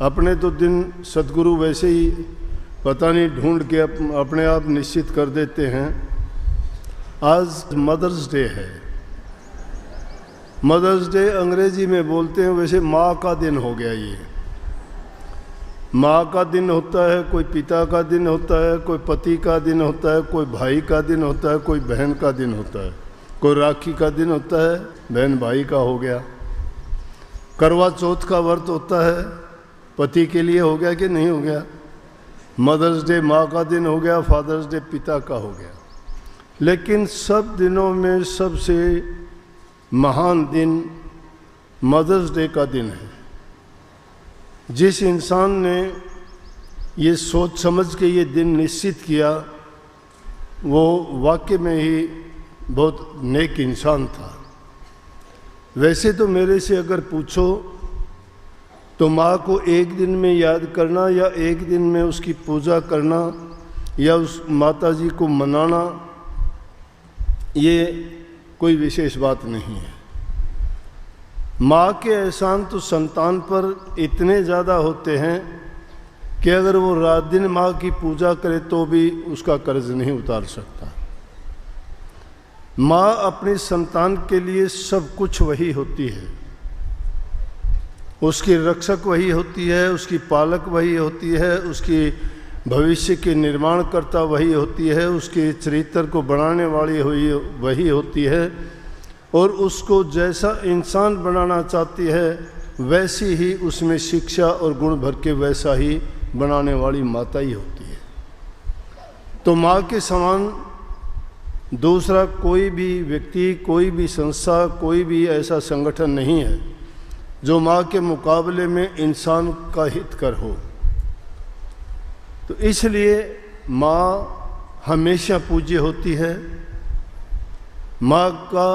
अपने तो दिन सदगुरु वैसे ही पता नहीं ढूंढ के अपने आप निश्चित कर देते हैं। आज मदर्स डे है। मदर्स डे अंग्रेजी में बोलते हैं, वैसे माँ का दिन हो गया ये। माँ का दिन होता है, कोई पिता का दिन होता है, कोई पति का दिन होता है, कोई भाई का दिन होता है, कोई बहन का दिन होता है, कोई राखी का दिन होता है, बहन भाई का हो गया। करवा चौथ का व्रत होता है, पति के लिए हो गया कि नहीं हो गया। मदर्स डे माँ का दिन हो गया, फादर्स डे पिता का हो गया। लेकिन सब दिनों में सबसे महान दिन मदर्स डे का दिन है। जिस इंसान ने ये सोच समझ के ये दिन निश्चित किया, वो वाकई में ही बहुत नेक इंसान था। वैसे तो मेरे से अगर पूछो तो माँ को एक दिन में याद करना या एक दिन में उसकी पूजा करना या उस माता जी को मनाना, ये कोई विशेष बात नहीं है। माँ के एहसान तो संतान पर इतने ज़्यादा होते हैं कि अगर वो रात दिन माँ की पूजा करे तो भी उसका कर्ज नहीं उतार सकता। माँ अपनी संतान के लिए सब कुछ वही होती है। उसकी रक्षक वही होती है, उसकी पालक वही होती है, उसकी भविष्य की निर्माणकर्ता वही होती है, उसके चरित्र को बनाने वाली वही होती है, और उसको जैसा इंसान बनाना चाहती है वैसी ही उसमें शिक्षा और गुण भर के वैसा ही बनाने वाली माता ही होती है। तो माँ के समान दूसरा कोई भी व्यक्ति, कोई भी संस्था, कोई भी ऐसा संगठन नहीं है जो माँ के मुकाबले में इंसान का हित कर हो। तो इसलिए माँ हमेशा पूज्य होती है। माँ का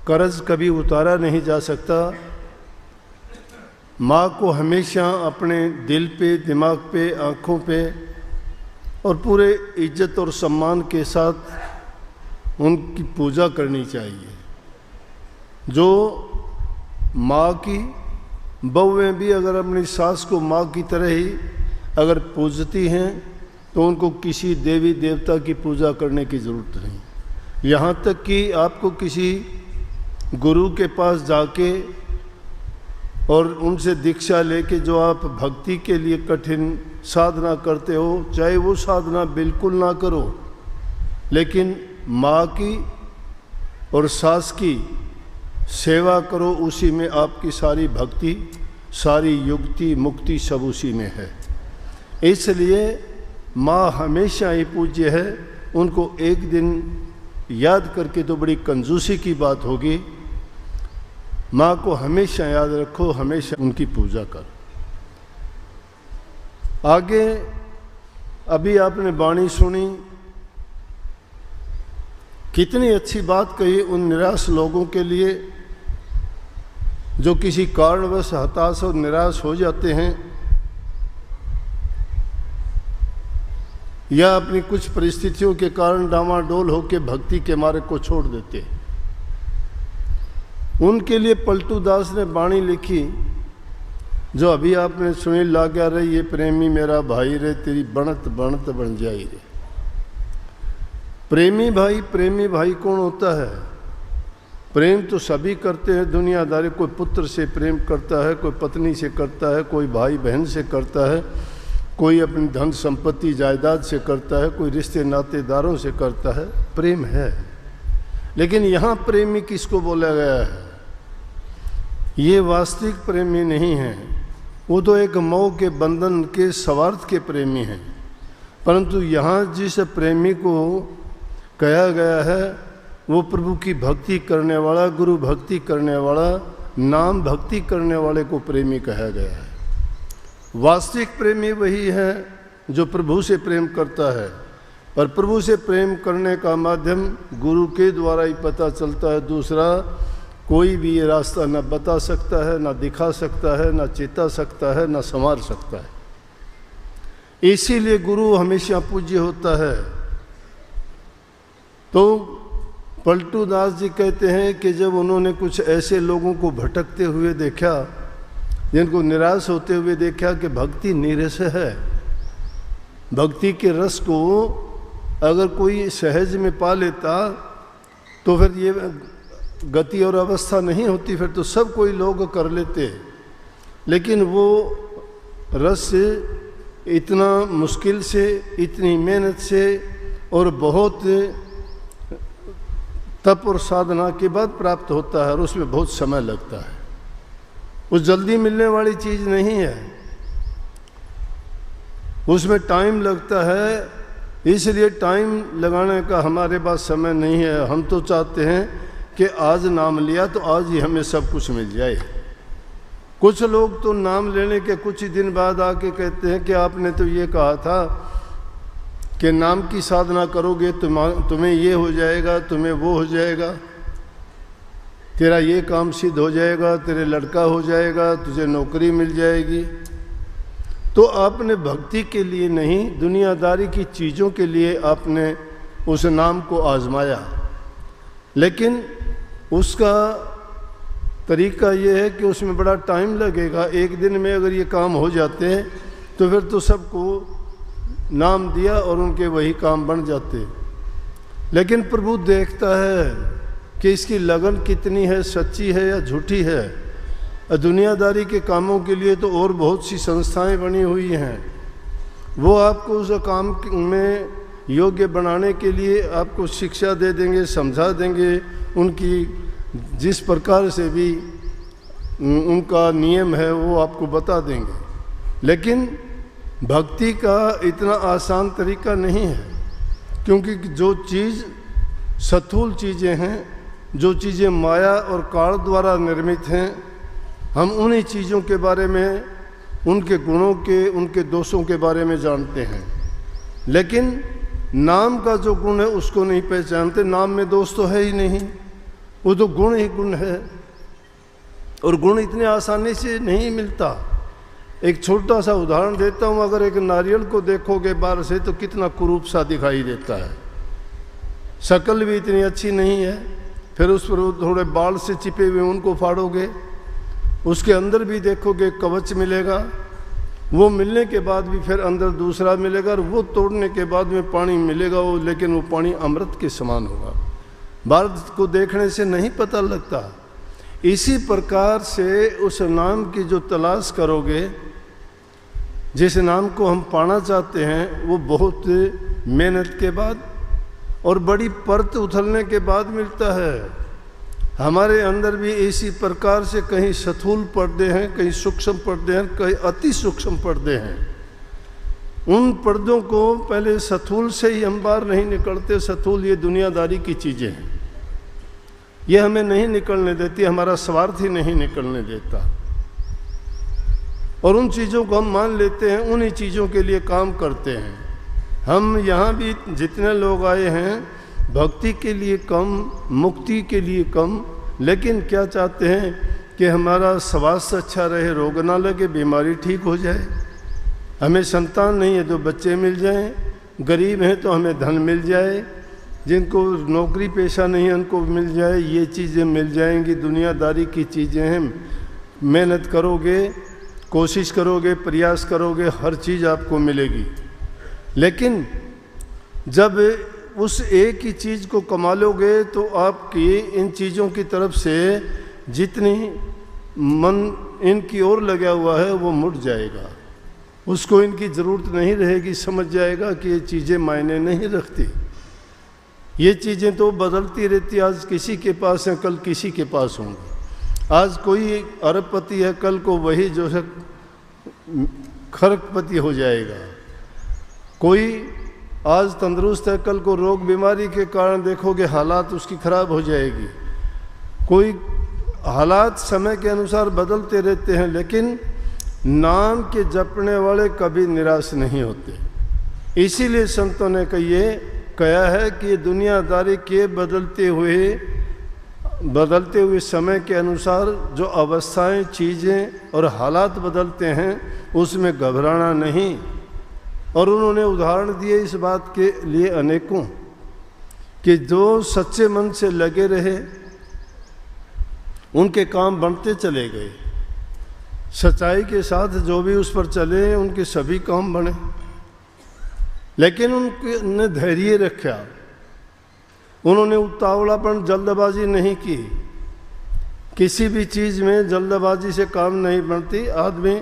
कर्ज कभी उतारा नहीं जा सकता। माँ को हमेशा अपने दिल पे, दिमाग पे, आँखों पे और पूरे इज्जत और सम्मान के साथ उनकी पूजा करनी चाहिए। जो माँ की बहुएं भी अगर अपनी सास को माँ की तरह ही अगर पूजती हैं तो उनको किसी देवी देवता की पूजा करने की ज़रूरत नहीं। यहाँ तक कि आपको किसी गुरु के पास जाके और उनसे दीक्षा लेके जो आप भक्ति के लिए कठिन साधना करते हो, चाहे वो साधना बिल्कुल ना करो, लेकिन माँ की और सास की सेवा करो, उसी में आपकी सारी भक्ति, सारी युक्ति, मुक्ति सब उसी में है। इसलिए माँ हमेशा ही पूज्य है। उनको एक दिन याद करके तो बड़ी कंजूसी की बात होगी। माँ को हमेशा याद रखो, हमेशा उनकी पूजा करो। आगे अभी आपने वाणी सुनी, कितनी अच्छी बात कही उन निराश लोगों के लिए जो किसी कारणवश हताश और निराश हो जाते हैं या अपनी कुछ परिस्थितियों के कारण डामाडोल होकर भक्ति के मार्ग को छोड़ देते हैं। उनके लिए पलटू दास ने वाणी लिखी जो अभी आपने सुनी, लाग्या रे ये प्रेमी मेरा भाई रे, तेरी बनत बनत बन जाई रे। प्रेमी भाई कौन होता है? प्रेम तो सभी करते हैं दुनियादारी। कोई पुत्र से प्रेम करता है, कोई पत्नी से करता है, कोई भाई बहन से करता है, कोई अपनी धन संपत्ति जायदाद से करता है, कोई रिश्ते नातेदारों से करता है। प्रेम है। लेकिन यहाँ प्रेमी किसको बोला गया है? ये वास्तविक प्रेमी नहीं है। वो तो एक मोह के बंधन के स्वार्थ के प्रेमी हैं। परंतु यहाँ जिस प्रेमी को कहा गया है वो प्रभु की भक्ति करने वाला, गुरु भक्ति करने वाला, नाम भक्ति करने वाले को प्रेमी कहा गया है। वास्तविक प्रेमी वही है जो प्रभु से प्रेम करता है। और प्रभु से प्रेम करने का माध्यम गुरु के द्वारा ही पता चलता है। दूसरा कोई भी ये रास्ता न बता सकता है, न दिखा सकता है, न चेता सकता है, न संवार सकता है। इसीलिए गुरु हमेशा पूज्य होता है। तो पलटू दास जी कहते हैं कि जब उन्होंने कुछ ऐसे लोगों को भटकते हुए देखा जिनको निराश होते हुए देखा कि भक्ति नीरस है। भक्ति के रस को अगर कोई सहज में पा लेता तो फिर ये गति और अवस्था नहीं होती, फिर तो सब कोई लोग कर लेते। लेकिन वो रस इतना मुश्किल से, इतनी मेहनत से और बहुत तप और साधना के बाद प्राप्त होता है और उसमें बहुत समय लगता है। वो जल्दी मिलने वाली चीज़ नहीं है, उसमें टाइम लगता है। इसलिए टाइम लगाने का हमारे पास समय नहीं है। हम तो चाहते हैं कि आज नाम लिया तो आज ही हमें सब कुछ मिल जाए। कुछ लोग तो नाम लेने के कुछ ही दिन बाद आके कहते हैं कि आपने तो ये कहा था कि नाम की साधना करोगे तुम्हें ये हो जाएगा, तुम्हें वो हो जाएगा, तेरा ये काम सिद्ध हो जाएगा, तेरे लड़का हो जाएगा, तुझे नौकरी मिल जाएगी। तो आपने भक्ति के लिए नहीं, दुनियादारी की चीज़ों के लिए आपने उस नाम को आजमाया। लेकिन उसका तरीका ये है कि उसमें बड़ा टाइम लगेगा। एक दिन में अगर ये काम हो जाते हैं तो फिर तो सबको नाम दिया और उनके वही काम बन जाते। लेकिन प्रभु देखता है कि इसकी लगन कितनी है, सच्ची है या झूठी है। दुनियादारी के कामों के लिए तो और बहुत सी संस्थाएं बनी हुई हैं, वो आपको उस काम में योग्य बनाने के लिए आपको शिक्षा दे देंगे, समझा देंगे, उनकी जिस प्रकार से भी उनका नियम है वो आपको बता देंगे। लेकिन भक्ति का इतना आसान तरीका नहीं है, क्योंकि जो चीज़ स्थूल चीज़ें हैं, जो चीज़ें माया और काल द्वारा निर्मित हैं, हम उन्हीं चीज़ों के बारे में, उनके गुणों के, उनके दोषों के बारे में जानते हैं। लेकिन नाम का जो गुण है उसको नहीं पहचानते। नाम में दोष तो है ही नहीं, वो तो गुण ही गुण है, और गुण इतने आसानी से नहीं मिलता। एक छोटा सा उदाहरण देता हूँ। अगर एक नारियल को देखोगे बाहर से तो कितना कुरूप सा दिखाई देता है, शक्ल भी इतनी अच्छी नहीं है। फिर उस पर थोड़े बाल से चिपे हुए उनको फाड़ोगे, उसके अंदर भी देखोगे कवच मिलेगा, वो मिलने के बाद भी फिर अंदर दूसरा मिलेगा, और वो तोड़ने के बाद में पानी मिलेगा, वो लेकिन वो पानी अमृत के समान होगा। बाहर को देखने से नहीं पता लगता। इसी प्रकार से उस नाम की जो तलाश करोगे, जिस नाम को हम पाना चाहते हैं, वो बहुत मेहनत के बाद और बड़ी परत उथलने के बाद मिलता है। हमारे अंदर भी इसी प्रकार से कहीं स्थूल पर्दे हैं, कहीं सूक्ष्म पर्दे हैं, कहीं अति सूक्ष्म पर्दे हैं। उन पर्दों को पहले स्थूल से ही हम बाहर नहीं निकलते। स्थूल ये दुनियादारी की चीज़ें हैं, ये हमें नहीं निकलने देती, हमारा स्वार्थ ही नहीं निकलने देता। और उन चीज़ों को हम मान लेते हैं, उन्हीं चीज़ों के लिए काम करते हैं। हम यहाँ भी जितने लोग आए हैं, भक्ति के लिए कम, मुक्ति के लिए कम, लेकिन क्या चाहते हैं कि हमारा स्वास्थ्य अच्छा रहे, रोग ना लगे, बीमारी ठीक हो जाए। हमें संतान नहीं है तो बच्चे मिल जाएं, गरीब हैं तो हमें धन मिल जाए, जिनको नौकरी पेशा नहीं है उनको मिल जाए, ये चीज़ें मिल जाएंगी। दुनियादारी की चीज़ें हैं, मेहनत करोगे, कोशिश करोगे, प्रयास करोगे, हर चीज़ आपको मिलेगी। लेकिन जब उस एक ही चीज़ को कमा लोगे तो आपकी इन चीज़ों की तरफ से जितनी मन इनकी ओर लगा हुआ है वो मुड़ जाएगा, उसको इनकी ज़रूरत नहीं रहेगी। समझ जाएगा कि ये चीज़ें मायने नहीं रखती, ये चीज़ें तो बदलती रहती। आज किसी के पास है, कल किसी के पास होंगी। आज कोई अरबपति है, कल को वही जो है खरबपति हो जाएगा। कोई आज तंदुरुस्त है, कल को रोग बीमारी के कारण देखोगे हालात उसकी खराब हो जाएगी। कोई हालात समय के अनुसार बदलते रहते हैं, लेकिन नाम के जपने वाले कभी निराश नहीं होते। इसीलिए संतों ने कहा है कि दुनियादारी के बदलते हुए समय के अनुसार जो अवस्थाएं, चीज़ें और हालात बदलते हैं, उसमें घबराना नहीं। और उन्होंने उदाहरण दिए इस बात के लिए अनेकों, कि जो सच्चे मन से लगे रहे उनके काम बनते चले गए। सच्चाई के साथ जो भी उस पर चले उनके सभी काम बने। लेकिन उन्होंने धैर्य रखा, उन्होंने उतावलापन जल्दबाजी नहीं की। किसी भी चीज़ में जल्दबाजी से काम नहीं बनती। आदमी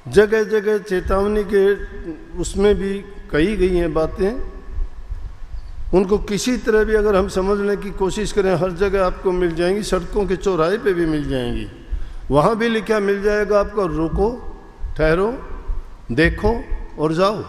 जगह जगह चेतावनी के उसमें भी कही गई हैं बातें, उनको किसी तरह भी अगर हम समझने की कोशिश करें हर जगह आपको मिल जाएंगी। सड़कों के चौराहे पे भी मिल जाएंगी, वहाँ भी लिखा मिल जाएगा आपको, रुको, ठहरो, देखो और जाओ।